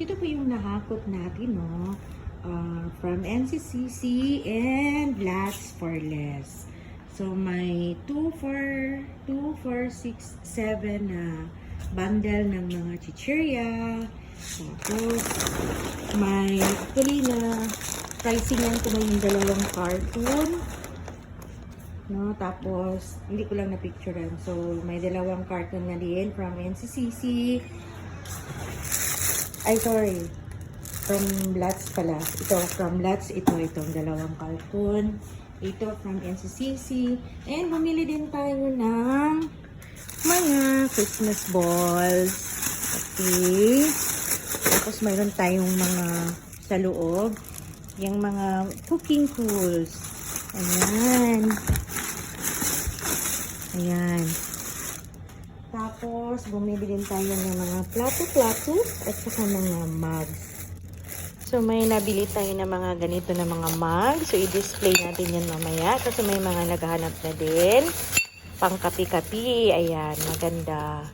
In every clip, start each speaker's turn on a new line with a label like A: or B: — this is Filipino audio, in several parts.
A: Ito po yung nahakot natin, no? From NCCC and Last for Less. So, may 2, 4, 6, 7 na bundle ng mga chichirya. Tapos, may actually na pricingan ko na yung dalawang carton. No, tapos, hindi ko lang na-picturean. So, may dalawang carton na din from NCCC. Ay, sorry. From Lats pala. Ito, from Lats, itong dalawang carton. Ito, from NCCC. And, bumili din tayo ng mga Christmas balls. Okay. Tapos, mayroon tayong mga sa loob. Yung mga cooking tools. Ayan. Ayan. Tapos, bumili din tayo ng mga plato-plato at saka mga mugs. So, may nabili tayo ng mga ganito na mga mugs. So, i-display natin yan mamaya kasi may mga naghahanap na din. Pang kapi-kapi. Ayan, maganda.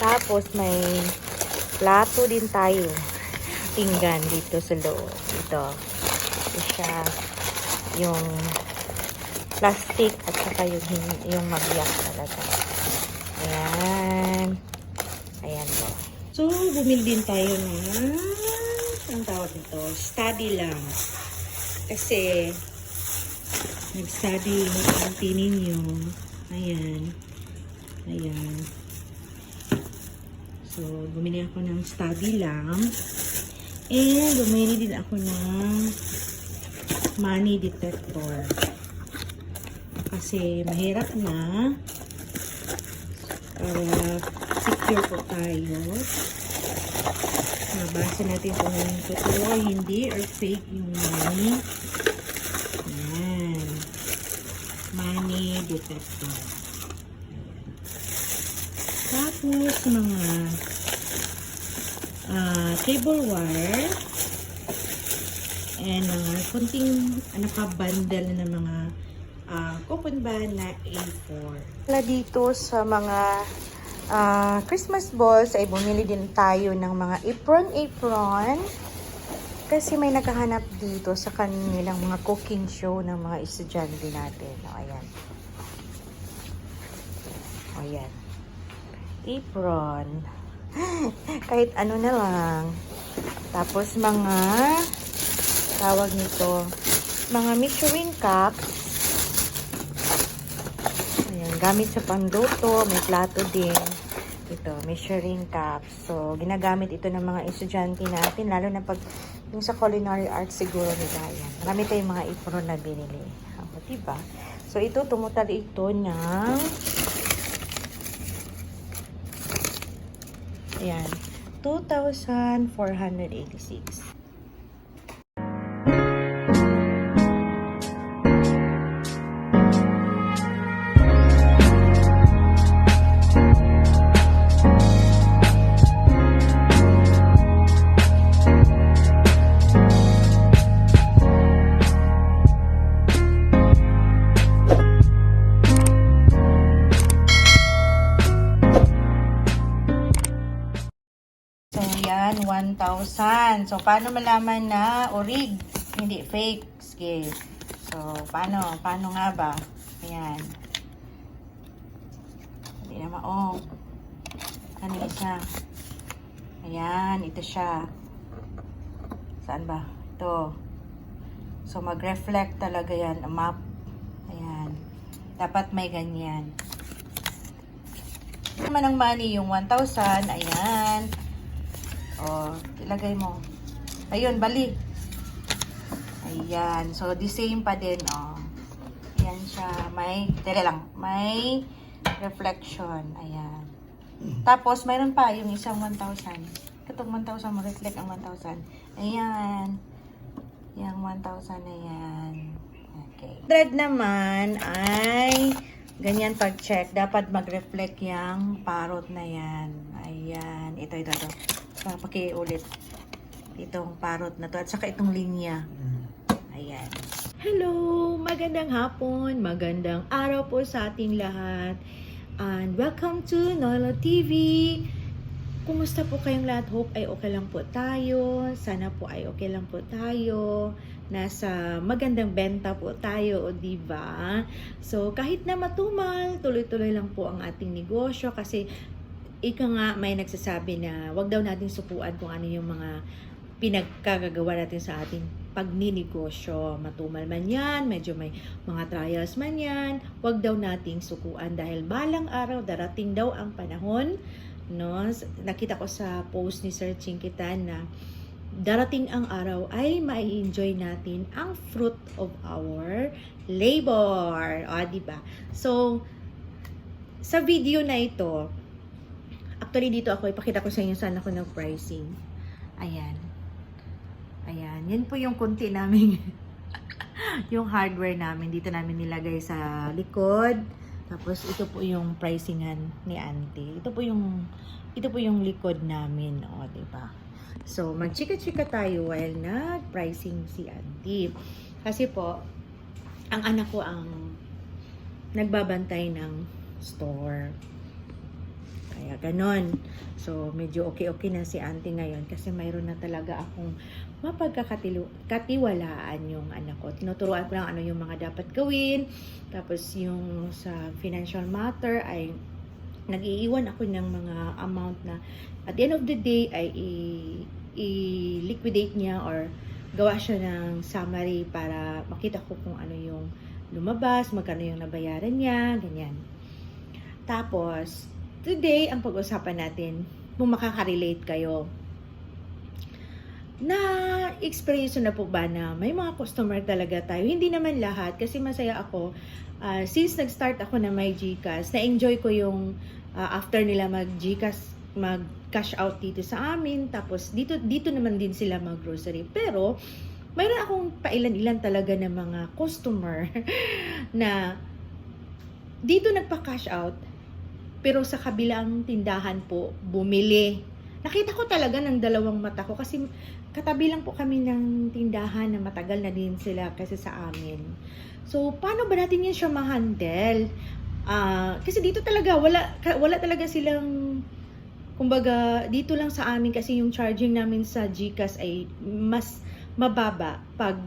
A: Tapos, may plato din tayo. Pinggan dito sa loob. Ito siya. Yung plastic at saka yung magyak talaga. Ayan. Ayan po. So, bumili din tayo ng ang tawag nito, study lang. Kasi, nag-study yung auntie ninyo. Ayan. Ayan. So, bumili ako ng study lamp. And, bumili din ako ng money detector. Kasi, mahirap na. Para secure po tayo. Nabasa natin kung totoo ay hindi or fake yung money. Ayan. Money detector. Tapos, mga tableware and mga kunting nakabundle na mga coupon ba na A4. Dito sa mga Christmas balls ay bumili din tayo ng mga apron kasi may naghahanap dito sa kanilang mga cooking show ng mga estudyante natin. O, ayan. O, ayan. Apron. Kahit ano na lang. Tapos mga tawag nito, mga measuring cups. Ayan, gamit sa pangluto, may plato din. Ito, measuring cups. So, ginagamit ito ng mga estudyante natin, lalo na pag yung sa culinary arts siguro nila. Ayan. Marami tayong mga apron na binili. O, diba? So, ito, tumutal ito ng ayan, 2,486. So, yan, 1,000. So, paano malaman na orig, hindi fake? Sige. So, paano? Paano nga ba? Ayan. Hindi naman, oh. Ano siya? Ayan, ito siya. Saan ba? Ito. So, mag-reflect talaga yan. A map. Ayan. Dapat may ganyan. Naman ang money, yung 1,000. Ayan. O, ilagay mo. Ayun, bali. Ayan. So, the same pa din, o. Ayan siya. May, tira lang. May reflection. Ayan. Tapos, mayroon pa yung isang 1,000. Katong 1,000, mag-reflect ang 1,000. Ayan. Yung 1,000 na yan. Okay. 100 naman ay ganyan pag-check. Dapat mag-reflect yung parot na yan. Ayan. Ito. Pakiulit itong parot na to at saka itong linya. Ayan. Hello! Magandang hapon, magandang araw po sa ating lahat. And welcome to Noilo TV.
B: Kumusta po kayong lahat? Hope ay okay lang po tayo. Sana po ay okay lang po tayo. Nasa magandang benta po tayo, o di ba? So, kahit na matumal, tuloy-tuloy lang po ang ating negosyo kasi ika nga may nagsasabi na wag daw natin sukuan kung ano yung mga pinagkagagawa natin sa ating pagninegosyo. Matumal man yan, medyo may mga trials man yan, wag daw nating sukuan dahil balang araw darating daw ang panahon, no? Nakita ko sa post ni Sir Chinkitan na darating ang araw ay mai-enjoy natin ang fruit of our labor. O, diba? So, sa video na ito, actually dito ako, ipakita ko sa inyo saan ako nag-pricing. Ayan. Ayan. Yan po yung konti namin. Yung hardware namin. Dito namin nilagay sa likod. Tapos, ito po yung pricingan ni Auntie. Ito po yung likod namin. O, diba? So, magchika-chika tayo while nag-pricing si Auntie. Kasi po, ang anak ko ang nagbabantay ng store. Kaya ganon. So, medyo okay-okay na si Auntie ngayon kasi mayroon na talaga akong mapagkakatiwalaan yung anak ko. Tinuturuan ko lang ano yung mga dapat gawin. Tapos yung sa financial matter ay nag-iiwan ako ng mga amount na at the end of the day ay i-liquidate niya or gawa siya ng summary para makita ko kung ano yung lumabas, magkano yung nabayaran niya, ganyan. Tapos, today, ang pag-usapan natin, kung makaka-relate kayo, na-experience na po ba na may mga customer talaga tayo? Hindi naman lahat, kasi masaya ako. Since nag-start ako na may GCash, na-enjoy ko yung after nila mag-GCash, mag-cash out dito sa amin. Tapos, dito naman din sila mag-grocery. Pero, mayroon akong pailan-ilan talaga ng mga customer na dito nagpa-cash out, pero sa kabilang tindahan po, bumili. Nakita ko talaga ng dalawang mata ko kasi katabi lang po kami ng tindahan na matagal na din sila kasi sa amin. So, paano ba natin yan siya ma-handle? Kasi dito talaga, wala talaga silang, kumbaga, dito lang sa amin kasi yung charging namin sa GCash ay mas mababa pag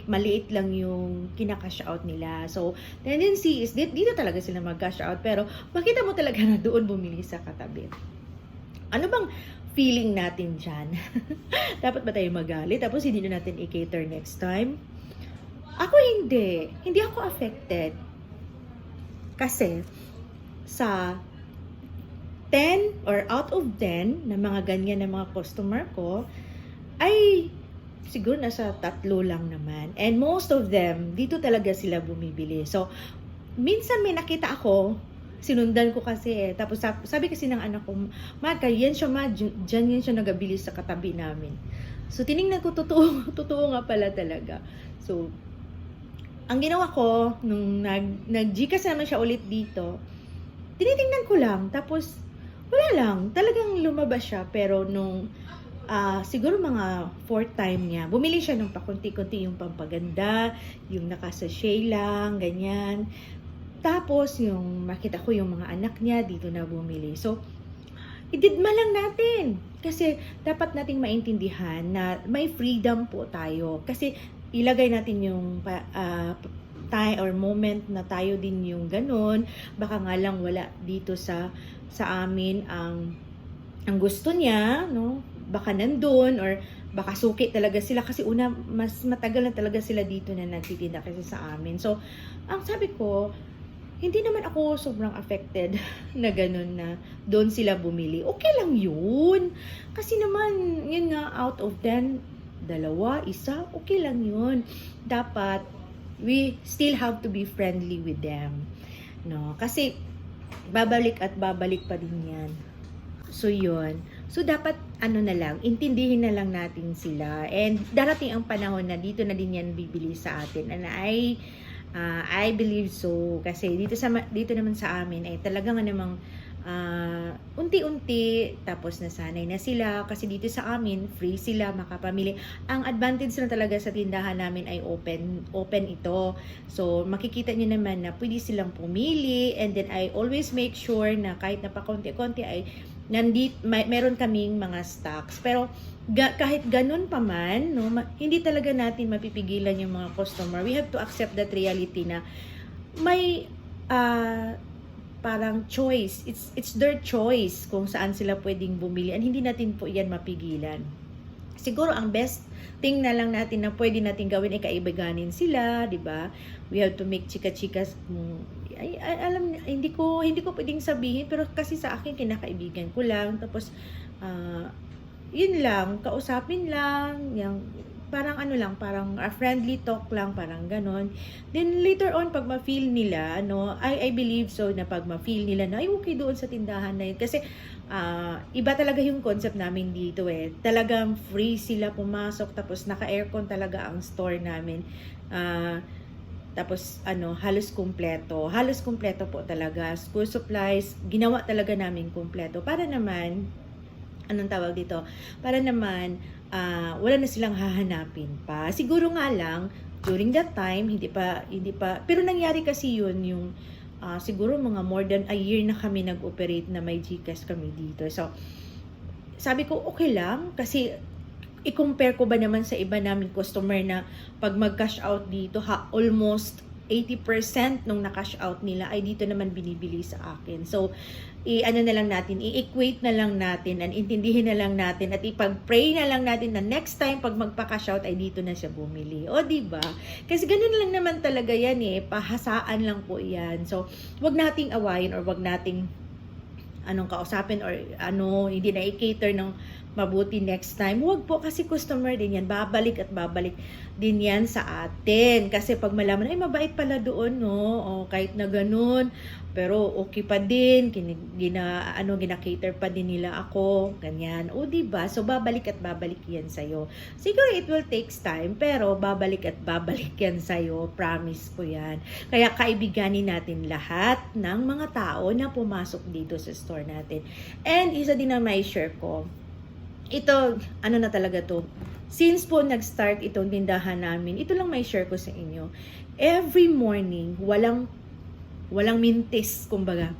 B: maliit lang yung kina-cash out nila. So, tendency is dito talaga sila mag-cash out pero makita mo talaga na doon bumili sa katabi. Ano bang feeling natin dyan? Dapat ba tayo magalit? Tapos hindi na natin i-cater next time? Ako hindi. Hindi ako affected. Kasi sa 10 or out of 10 na mga ganyan na mga customer ko ay siguro nasa 3 lang naman. And most of them, dito talaga sila bumibili. So, minsan may nakita ako, sinundan ko kasi tapos sabi kasi ng anak ko, Marka, yan siya dyan yan siya nagabili sa katabi namin. So, tinignan ko, totoo nga pala talaga. So, ang ginawa ko, nung nag-GCash naman siya ulit dito, tinitingnan ko lang, tapos, wala lang, talagang lumabas siya, pero nung siguro mga 4th time niya, bumili siya ng pakunti-kunti yung pampaganda, yung nakasashay lang, ganyan. Tapos, yung makita ko yung mga anak niya, dito na bumili. So, ididma lang natin. Kasi, dapat nating maintindihan na may freedom po tayo. Kasi, ilagay natin yung time or moment na tayo din yung ganun. Baka nga lang wala dito sa amin ang gusto niya, no? Baka nandun or baka suki talaga sila kasi una mas matagal na talaga sila dito na nagtitinda kasi sa amin. So, ang sabi ko, hindi naman ako sobrang affected na ganun na doon sila bumili. Okay lang yun. Kasi naman, yun nga, out of 10, 2, 1, okay lang yun. Dapat, we still have to be friendly with them. No? Kasi, babalik at babalik pa din yan. So, yun. So, dapat, na lang, intindihin na lang natin sila. And, darating ang panahon na dito na din yan bibili sa atin. And I believe so. Kasi, dito naman sa amin, ay talaga nga namang unti-unti, tapos nasanay na sila kasi dito sa amin free sila makapamili. Ang advantage na talaga sa tindahan namin ay open ito, so makikita niyo naman na pwede silang pumili, and then I always make sure na kahit na pa konti-konti ay meron kaming mga stocks. Pero kahit ganun pa man, no, hindi talaga natin mapipigilan yung mga customer. We have to accept that reality na may parang choice. It's their choice kung saan sila pwedeng bumili, and hindi natin po yan mapigilan. Siguro ang best thing na lang natin na pwede natin gawin ay kaibiganin sila, di ba? We have to make chika-chikas. Alam, hindi ko pwedeng sabihin, pero kasi sa akin kinakaibigan ko lang. Tapos yun lang, kausapin lang, yung parang ano lang, parang a friendly talk lang, parang ganon. Then later on, pag ma-feel nila, I believe so, na pag ma-feel nila na ay okay doon sa tindahan na yun. Kasi iba talaga yung concept namin dito eh. Talagang free sila pumasok, tapos naka-aircon talaga ang store namin. Tapos halos kumpleto po talaga. School supplies, ginawa talaga namin kumpleto. Para naman, anong tawag dito? Para naman, wala na silang hahanapin pa. Siguro nga lang, during that time, hindi pa, pero nangyari kasi yun, yung, siguro mga more than a year na kami nag-operate na may GCash kami dito. So, sabi ko, okay lang, kasi, i-compare ko ba naman sa iba namin customer na pag mag-cash out dito, almost 80% nung na-cash out nila ay dito naman binibili sa akin. So, i-equate na lang natin, and intindihin na lang natin, at ipag-pray na lang natin na next time pag magpa-cash out ay dito na siya bumili. O, diba? Kasi ganun lang naman talaga yan eh. Pahasaan lang po yan. So, wag nating awayin or wag nating kausapin or hindi na i-cater ng mabuti next time. Huwag po, kasi customer din yan. Babalik at babalik din yan sa atin. Kasi pag malaman, ay mabait pala doon, no? O, kahit na ganun, pero okay pa din, gina-cater pa din nila ako, ganyan. O, diba? So, babalik at babalik yan sa'yo. Siguro it will takes time, pero babalik at babalik yan sa'yo. Promise ko yan. Kaya kaibiganin natin lahat ng mga tao na pumasok dito sa store natin. And isa din na may share ko, ito, na talaga to. Since po nag-start itong tindahan namin, ito lang may share ko sa inyo. Every morning, walang mintis, kumbaga.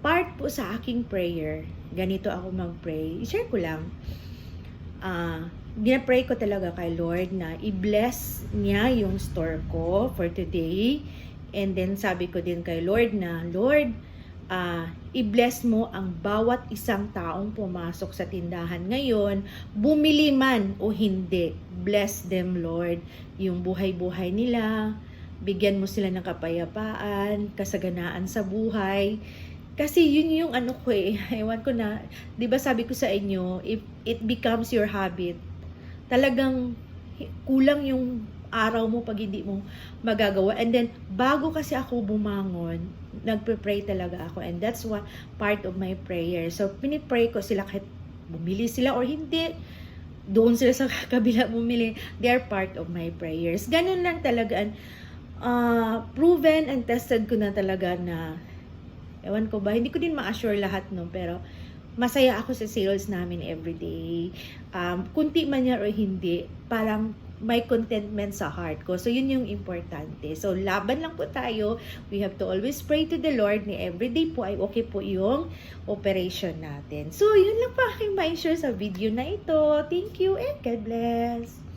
B: Part po sa aking prayer, ganito ako mag-pray. I-share ko lang. Gina-pray ko talaga kay Lord na i-bless niya yung store ko for today. And then sabi ko din kay Lord na, Lord, i-bless mo ang bawat isang taong pumasok sa tindahan ngayon, bumili man o hindi. Bless them, Lord. Yung buhay-buhay nila, bigyan mo sila ng kapayapaan, kasaganaan sa buhay. Kasi yun yung ko ewan ko na, 'di ba sabi ko sa inyo, if it becomes your habit, talagang kulang yung araw mo pag hindi mo magagawa. And then, bago kasi ako bumangon, nagpe-pray talaga ako. And that's what part of my prayer. So, pinipray ko sila kahit bumili sila or hindi, doon sila sa kabila bumili. They are part of my prayers. Ganun lang talaga. Proven and tested ko na talaga na, ewan ko ba, hindi ko din ma-assure lahat, no, pero masaya ako sa sales namin everyday. Kunti man yan or hindi, parang may contentment sa heart ko. So, yun yung importante. So, laban lang po tayo. We have to always pray to the Lord ni everyday po ay okay po yung operation natin. So, yun lang pa aking ma-share sa video na ito. Thank you and God bless.